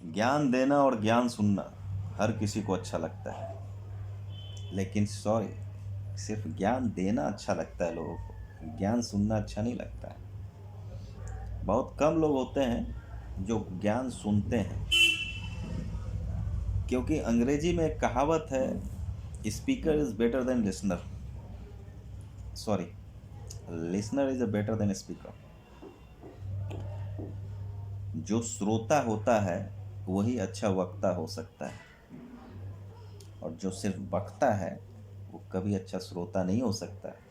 ज्ञान देना और ज्ञान सुनना हर किसी को अच्छा लगता है, लेकिन सॉरी, सिर्फ ज्ञान देना अच्छा लगता है लोगों को, ज्ञान सुनना अच्छा नहीं लगता है। बहुत कम लोग होते हैं जो ज्ञान सुनते हैं, क्योंकि अंग्रेजी में एक कहावत है, speaker is better than listener, sorry, listener is better than speaker. जो श्रोता होता है वही अच्छा वक्ता हो सकता है, और जो सिर्फ बकता है वो कभी अच्छा श्रोता नहीं हो सकता है।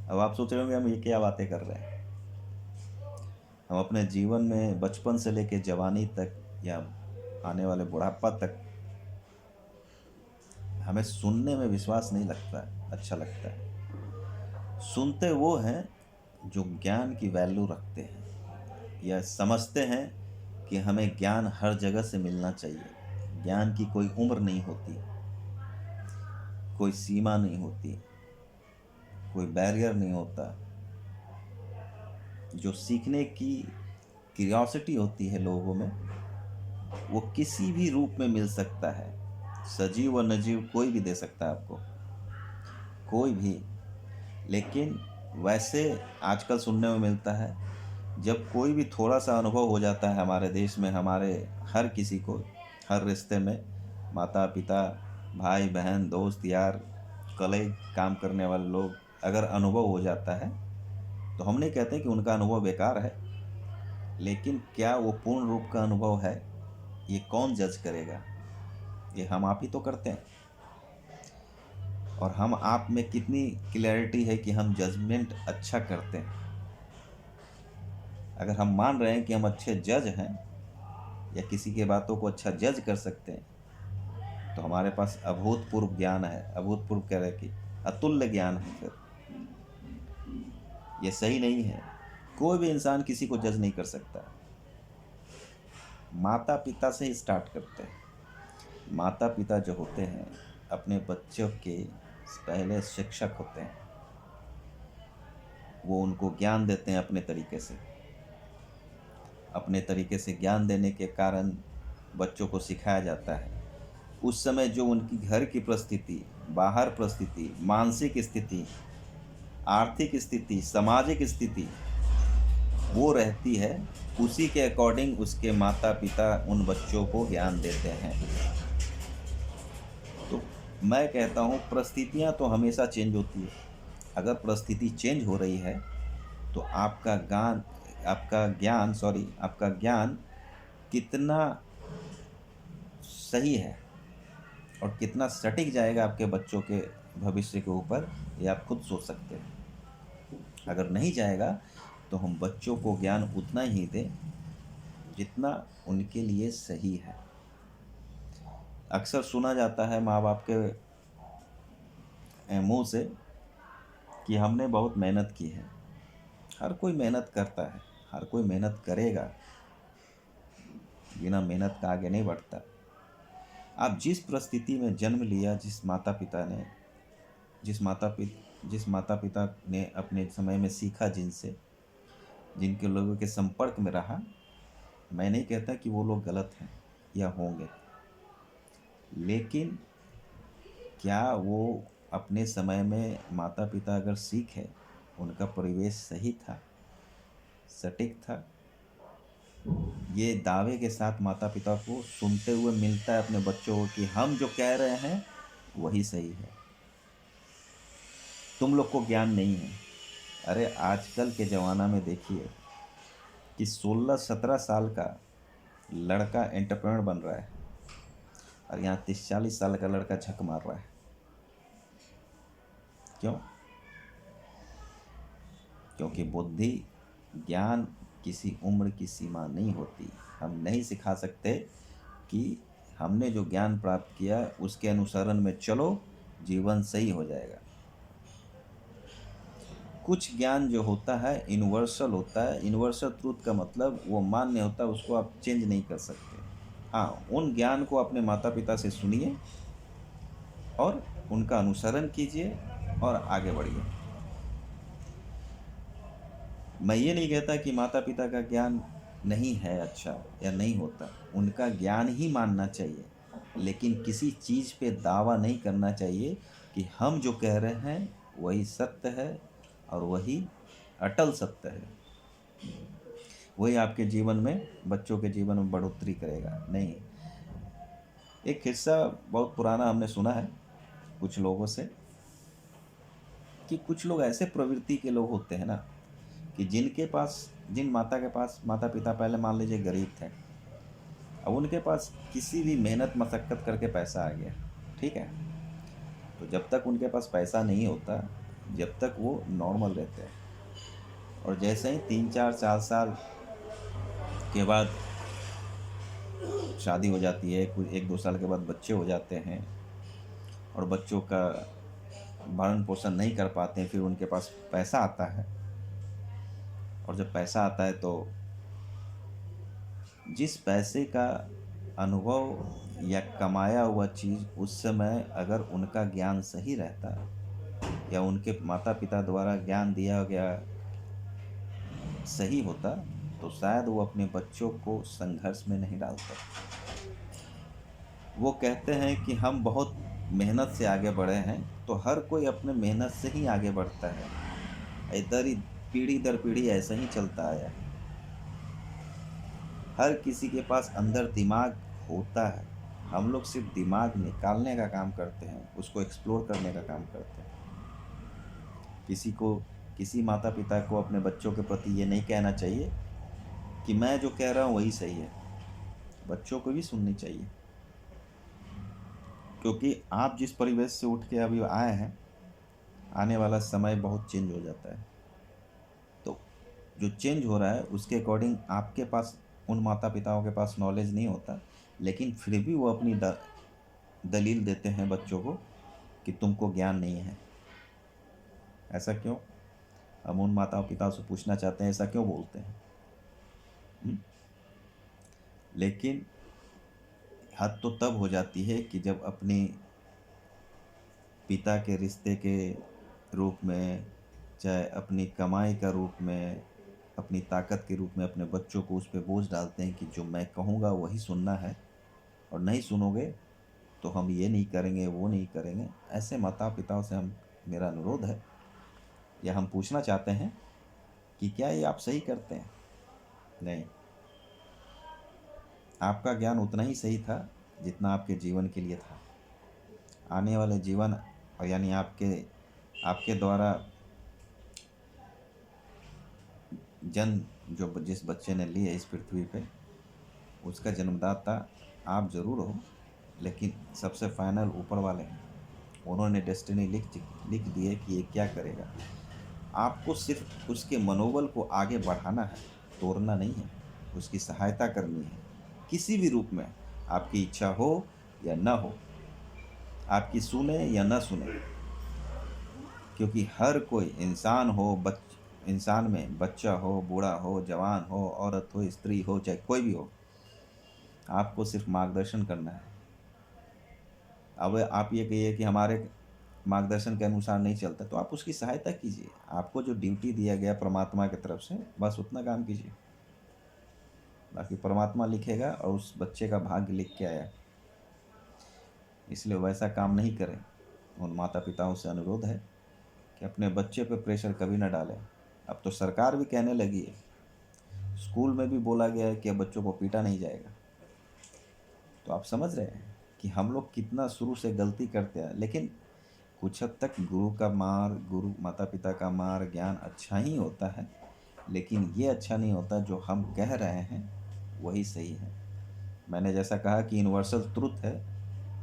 अब आप सोच रहे होंगे हम ये क्या बातें कर रहे हैं। हम अपने जीवन में बचपन से लेकर जवानी तक या आने वाले बुढ़ापा तक हमें सुनने में विश्वास नहीं लगता है, अच्छा लगता है। सुनते वो हैं जो ज्ञान की वैल्यू रखते हैं या समझते हैं कि हमें ज्ञान हर जगह से मिलना चाहिए। ज्ञान की कोई उम्र नहीं होती, कोई सीमा नहीं होती, कोई बैरियर नहीं होता। जो सीखने की क्यूरियोसिटी होती है लोगों में, वो किसी भी रूप में मिल सकता है। सजीव और निर्जीव कोई भी दे सकता है आपको, कोई भी। लेकिन वैसे आजकल सुनने में मिलता है, जब कोई भी थोड़ा सा अनुभव हो जाता है हमारे देश में, हमारे हर किसी को, हर रिश्ते में, माता पिता, भाई बहन, दोस्त यार, कलीग, काम करने वाले लोग, अगर अनुभव हो जाता है तो हम नहीं कहते कि उनका अनुभव बेकार है, लेकिन क्या वो पूर्ण रूप का अनुभव है, ये कौन जज करेगा? ये हम आप ही तो करते हैं। और हम आप में कितनी क्लैरिटी है कि हम जजमेंट अच्छा करते हैं। अगर हम मान रहे हैं कि हम अच्छे जज हैं या किसी के बातों को अच्छा जज कर सकते हैं, तो हमारे पास अभूतपूर्व ज्ञान है, अभूतपूर्व कह रहे कि अतुल्य ज्ञान है। फिर ये सही नहीं है। कोई भी इंसान किसी को जज नहीं कर सकता। माता पिता से ही स्टार्ट करते हैं। माता पिता जो होते हैं अपने बच्चों के पहले शिक्षक होते हैं। वो उनको ज्ञान देते हैं अपने तरीके से। अपने तरीके से ज्ञान देने के कारण बच्चों को सिखाया जाता है। उस समय जो उनकी घर की परिस्थिति, बाहर परिस्थिति, मानसिक स्थिति, आर्थिक स्थिति, सामाजिक स्थिति वो रहती है, उसी के अकॉर्डिंग उसके माता पिता उन बच्चों को ज्ञान देते हैं। तो मैं कहता हूँ परिस्थितियाँ तो हमेशा चेंज होती है। अगर परिस्थिति चेंज हो रही है तो आपका ज्ञान कितना सही है और कितना सटीक जाएगा आपके बच्चों के भविष्य के ऊपर, ये आप खुद सोच सकते हैं। अगर नहीं जाएगा तो हम बच्चों को ज्ञान उतना ही दें जितना उनके लिए सही है। अक्सर सुना जाता है माँ बाप के मुंह से कि हमने बहुत मेहनत की है। हर कोई मेहनत करता है, हर कोई मेहनत करेगा, बिना मेहनत का आगे नहीं बढ़ता। आप जिस परिस्थिति में जन्म लिया, जिस माता पिता ने अपने समय में सीखा, जिनके लोगों के संपर्क में रहा, मैं नहीं कहता कि वो लोग गलत हैं या होंगे, लेकिन क्या वो अपने समय में माता पिता अगर सीखे, उनका परिवेश सही था, सटीक था? ये दावे के साथ माता पिता को सुनते हुए मिलता है अपने बच्चों को कि हम जो कह रहे हैं वही सही है, तुम लोग को ज्ञान नहीं है। अरे आजकल के ज़माना में देखिए कि 16-17 साल का लड़का एंटरप्रेन्योर बन रहा है और यहाँ 30-40 साल का लड़का झक मार रहा है। क्यों? क्योंकि बुद्धि, ज्ञान किसी उम्र की सीमा नहीं होती। हम नहीं सिखा सकते कि हमने जो ज्ञान प्राप्त किया उसके अनुसरण में चलो, जीवन सही हो जाएगा। कुछ ज्ञान जो होता है यूनिवर्सल होता है। यूनिवर्सल ट्रूथ का मतलब वो मान्य होता है, उसको आप चेंज नहीं कर सकते। हाँ, उन ज्ञान को अपने माता पिता से सुनिए और उनका अनुसरण कीजिए और आगे बढ़िए। मैं ये नहीं कहता कि माता पिता का ज्ञान नहीं है अच्छा या नहीं होता, उनका ज्ञान ही मानना चाहिए, लेकिन किसी चीज़ पे दावा नहीं करना चाहिए कि हम जो कह रहे हैं वही सत्य है और वही अटल सत्य है, वही आपके जीवन में, बच्चों के जीवन में बढ़ोतरी करेगा। नहीं, एक किस्सा बहुत पुराना हमने सुना है कुछ लोगों से, कि कुछ लोग ऐसे प्रवृत्ति के लोग होते हैं ना, कि जिन माता पिता पहले मान लीजिए गरीब थे, अब उनके पास किसी भी मेहनत मशक्क़त करके पैसा आ गया, ठीक है, तो जब तक उनके पास पैसा नहीं होता, जब तक वो नॉर्मल रहते हैं, और जैसे ही 3 4 4 साल के बाद शादी हो जाती है, कुछ 1 2 साल के बाद बच्चे हो जाते हैं, और बच्चों का भरण पोषण नहीं कर पाते हैं, फिर उनके पास पैसा आता है, और जब पैसा आता है तो जिस पैसे का अनुभव या कमाया हुआ चीज़ उस समय अगर उनका ज्ञान सही रहता, या उनके माता पिता द्वारा ज्ञान दिया गया सही होता, तो शायद वो अपने बच्चों को संघर्ष में नहीं डालते। वो कहते हैं कि हम बहुत मेहनत से आगे बढ़े हैं, तो हर कोई अपने मेहनत से ही आगे बढ़ता है, इधर ही पीढ़ी दर पीढ़ी ऐसा ही चलता आया है। हर किसी के पास अंदर दिमाग होता है, हम लोग सिर्फ दिमाग निकालने का काम करते हैं, उसको एक्सप्लोर करने का काम करते हैं। किसी माता पिता को अपने बच्चों के प्रति ये नहीं कहना चाहिए कि मैं जो कह रहा हूँ वही सही है, बच्चों को भी सुननी चाहिए, क्योंकि आप जिस परिवेश से उठ के अभी आए हैं, आने वाला समय बहुत चेंज हो जाता है, तो जो चेंज हो रहा है उसके अकॉर्डिंग आपके पास, उन माता पिताओं के पास नॉलेज नहीं होता, लेकिन फिर भी वो अपनी दलील देते हैं बच्चों को कि तुमको ज्ञान नहीं है। ऐसा क्यों? हम उन माता पिताओं से पूछना चाहते हैं, ऐसा क्यों बोलते हैं? लेकिन हद तो तब हो जाती है कि जब अपने पिता के रिश्ते के रूप में, चाहे अपनी कमाई का रूप में, अपनी ताकत के रूप में अपने बच्चों को उस पर बोझ डालते हैं कि जो मैं कहूँगा वही सुनना है, और नहीं सुनोगे तो हम ये नहीं करेंगे, वो नहीं करेंगे। ऐसे माता पिताओं से मेरा अनुरोध है, या हम पूछना चाहते हैं कि क्या ये आप सही करते हैं? नहीं, आपका ज्ञान उतना ही सही था जितना आपके जीवन के लिए था। आने वाले जीवन, और यानी आपके द्वारा जन्म जो जिस बच्चे ने ली है इस पृथ्वी पे, उसका जन्मदाता आप ज़रूर हो, लेकिन सबसे फाइनल ऊपर वाले हैं। उन्होंने डेस्टिनी लिख दी है कि ये क्या करेगा। आपको सिर्फ उसके मनोबल को आगे बढ़ाना है, तोड़ना नहीं है, उसकी सहायता करनी है किसी भी रूप में, आपकी इच्छा हो या ना हो, आपकी सुने या ना सुने, क्योंकि हर कोई इंसान में बच्चा हो, बूढ़ा हो, जवान हो, औरत हो, स्त्री हो, चाहे कोई भी हो, आपको सिर्फ मार्गदर्शन करना है। अब आप ये कहिए कि हमारे मार्गदर्शन के अनुसार नहीं चलता, तो आप उसकी सहायता कीजिए। आपको जो ड्यूटी दिया गया परमात्मा की तरफ से, बस उतना काम कीजिए, बाकी परमात्मा लिखेगा, और उस बच्चे का भाग्य लिख के आया, इसलिए वैसा काम नहीं करें। उन माता पिताओं से अनुरोध है कि अपने बच्चे पर प्रेशर कभी ना डालें। अब तो सरकार भी कहने लगी है, स्कूल में भी बोला गया है कि अब बच्चों को पीटा नहीं जाएगा। तो आप समझ रहे हैं कि हम लोग कितना शुरू से गलती करते हैं, लेकिन कुछ हद तक गुरु माता पिता का मार ज्ञान अच्छा ही होता है, लेकिन ये अच्छा नहीं होता जो हम कह रहे हैं वही सही है। मैंने जैसा कहा कि यूनिवर्सल ट्रुथ है,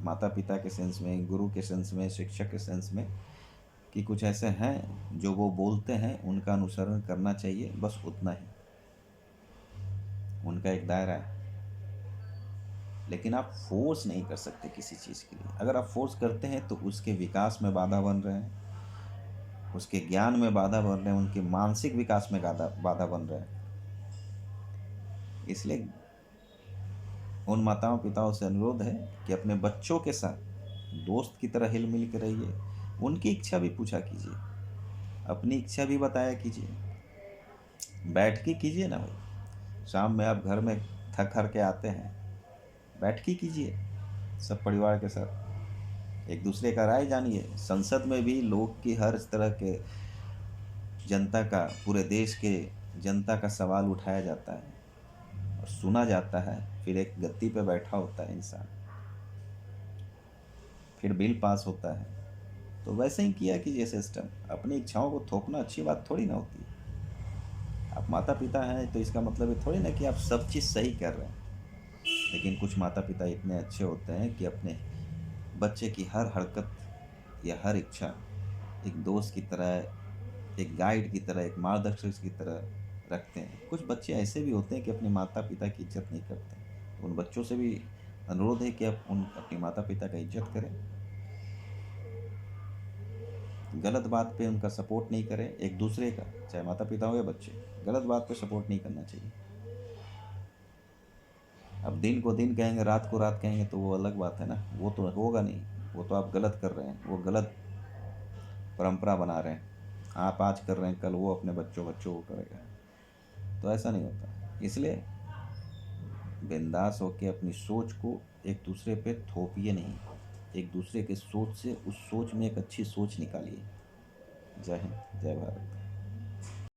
माता पिता के सेंस में, गुरु के सेंस में, शिक्षक के सेंस में, कि कुछ ऐसे हैं जो वो बोलते हैं उनका अनुसरण करना चाहिए, बस उतना ही, उनका एक दायरा है। लेकिन आप फोर्स नहीं कर सकते किसी चीज़ के लिए। अगर आप फोर्स करते हैं तो उसके विकास में बाधा बन रहे हैं, उसके ज्ञान में बाधा बन रहे हैं, उनके मानसिक विकास में बाधा बन रहे हैं। इसलिए उन माताओं पिताओं से अनुरोध है कि अपने बच्चों के साथ दोस्त की तरह हिल मिल के रहिए, उनकी इच्छा भी पूछा कीजिए, अपनी इच्छा भी बताया कीजिए, बैठ के कीजिए ना भाई, शाम में आप घर में थक हार के आते हैं, बैठकी कीजिए सब परिवार के साथ, एक दूसरे का राय जानिए। संसद में भी लोग की हर तरह के जनता का, पूरे देश के जनता का सवाल उठाया जाता है और सुना जाता है। फिर एक गद्दी पे बैठा होता है इंसान, फिर बिल पास होता है। तो वैसे ही किया कीजिए सिस्टम। अपनी इच्छाओं को थोपना अच्छी बात थोड़ी ना होती है। आप माता पिता हैं तो इसका मतलब ये थोड़ी ना कि आप सब चीज़ सही कर रहे हैं। लेकिन कुछ माता पिता इतने अच्छे होते हैं कि अपने बच्चे की हर हरकत या हर इच्छा एक दोस्त की तरह, एक गाइड की तरह, एक मार्गदर्शक की तरह रखते हैं। कुछ बच्चे ऐसे भी होते हैं कि अपने माता पिता की इज्जत नहीं करते। तो उन बच्चों से भी अनुरोध है कि आप अपने माता पिता का इज्जत करें, गलत बात पे उनका सपोर्ट नहीं करें। एक दूसरे का, चाहे माता पिता हो या बच्चे, गलत बात पे सपोर्ट नहीं करना चाहिए। अब दिन को दिन कहेंगे, रात को रात कहेंगे तो वो अलग बात है ना, वो तो होगा नहीं। वो तो आप गलत कर रहे हैं, वो गलत परंपरा बना रहे हैं। आप आज कर रहे हैं, कल वो अपने बच्चों बच्चों को करेगा। तो ऐसा नहीं होता। इसलिए बिंदास होकर अपनी सोच को एक दूसरे पे थोपिए नहीं। एक दूसरे के सोच से, उस सोच में एक अच्छी सोच निकालिए। जय हिंद, जय भारत।